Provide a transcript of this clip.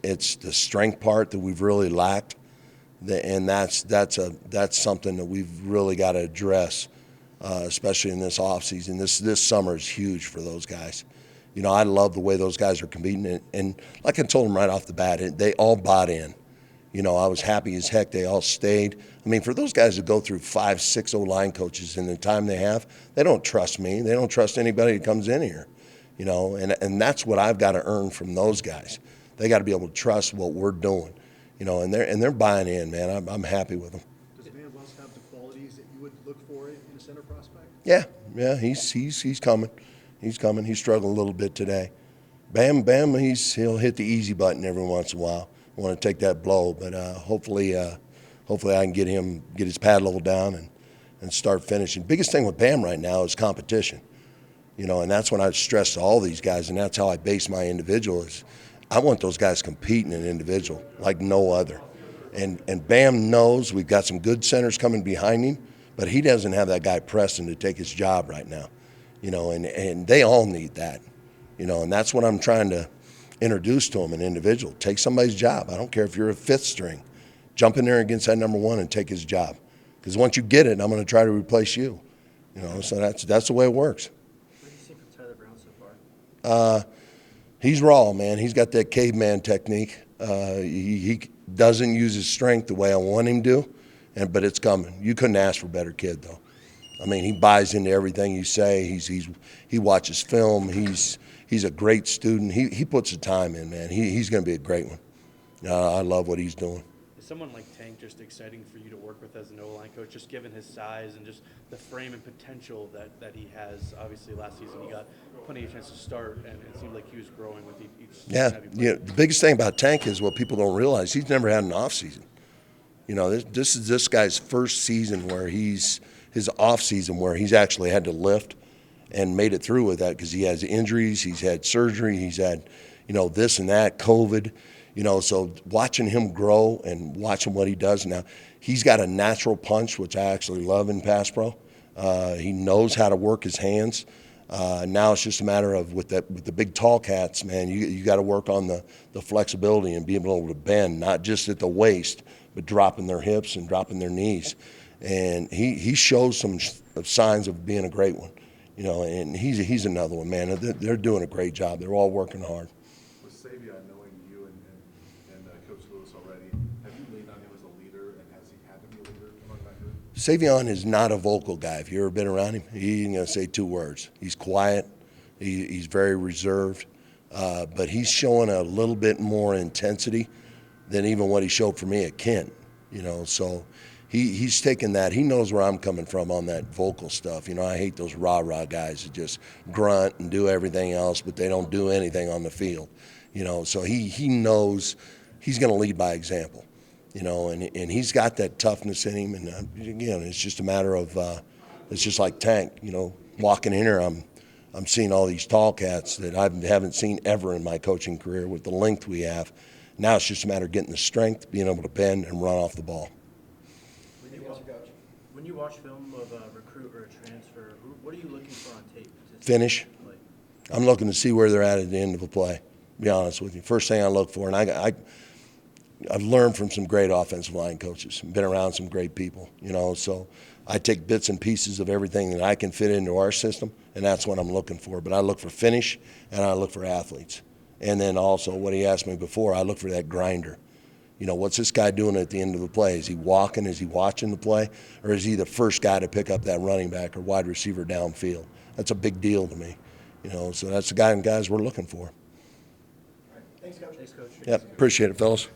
it's the strength part that we've really lacked, and that's something that we've really got to address, especially in this offseason. This summer is huge for those guys. You know, I love the way those guys are competing, and like I told them right off the bat, they all bought in. You know, I was happy as heck they all stayed. I mean, for those guys to go through 5, 6 O-line coaches in the time they have, they don't trust me. They don't trust anybody that comes in here. You know, and that's what I've got to earn from those guys. They got to be able to trust what we're doing. You know, and they're buying in, man. I'm happy with them. Does Van Wells have the qualities that you would look for in a center prospect? Yeah, he's coming. He's coming. He's struggling a little bit today. Bam, he'll hit the easy button every once in a while. I want to take that blow, but hopefully I can get his pad level down and start finishing. Biggest thing with Bam right now is competition. You know, and that's when I stress to all these guys, and that's how I base my individual is I want those guys competing in individual like no other. And Bam knows we've got some good centers coming behind him, but he doesn't have that guy Preston to take his job right now. You know, and they all need that. You know, and that's what I'm trying to introduce to them, an individual. Take somebody's job. I don't care if you're a 5th string. Jump in there against that number 1 and take his job. Because once you get it, I'm going to try to replace you. You know, so that's the way it works. What do you see from Tyler Brown so far? He's raw, man. He's got that caveman technique. He doesn't use his strength the way I want him to, but it's coming. You couldn't ask for a better kid, though. I mean, he buys into everything you say. He watches film. He's a great student. He puts the time in, man. He's going to be a great one. I love what he's doing. Is someone like Tank just exciting for you to work with as an O-line coach, just given his size and just the frame and potential that he has? Obviously, last season he got plenty of chance to start, and it seemed like he was growing with each season. Yeah. The biggest thing about Tank is what people don't realize. He's never had an off season. You know, this is this guy's first season where his off season where he's actually had to lift and made it through with that because he has injuries, he's had surgery, he's had, you know, this and that, COVID. You know, so watching him grow and watching what he does now, he's got a natural punch, which I actually love in pass pro. He knows how to work his hands. Now it's just a matter of with the big tall cats, man, you got to work on the flexibility and being able to bend, not just at the waist, but dropping their hips and dropping their knees. And he shows some signs of being a great one, you know, and he's another one, man. They're doing a great job. They're all working hard. With Savion knowing you and Coach Lewis already, have you leaned on him as a leader, and has he had to be a leader among that group? Savion is not a vocal guy. If you ever been around him, he ain't going to say 2 words. He's quiet. He's very reserved, but he's showing a little bit more intensity than even what he showed for me at Kent, you know, so he's taken that. He knows where I'm coming from on that vocal stuff. You know, I hate those rah-rah guys that just grunt and do everything else, but they don't do anything on the field. You know, so he knows he's going to lead by example, you know, and he's got that toughness in him. And, again, it's just a matter of it's just like Tank, you know, walking in here, I'm seeing all these tall cats that I haven't seen ever in my coaching career with the length we have. Now it's just a matter of getting the strength, being able to bend and run off the ball. When you watch film of a recruit or a transfer, what are you looking for on tape? Finish. I'm looking to see where they're at the end of a play, to be honest with you. First thing I look for, and I've learned from some great offensive line coaches, been around some great people, you know, so I take bits and pieces of everything that I can fit into our system, and that's what I'm looking for. But I look for finish, and I look for athletes. And then also what he asked me before, I look for that grinder. You know, what's this guy doing at the end of the play? Is he walking? Is he watching the play? Or is he the first guy to pick up that running back or wide receiver downfield? That's a big deal to me. You know, so that's the guys we're looking for. Thanks, Coach. Yep, appreciate it, fellas.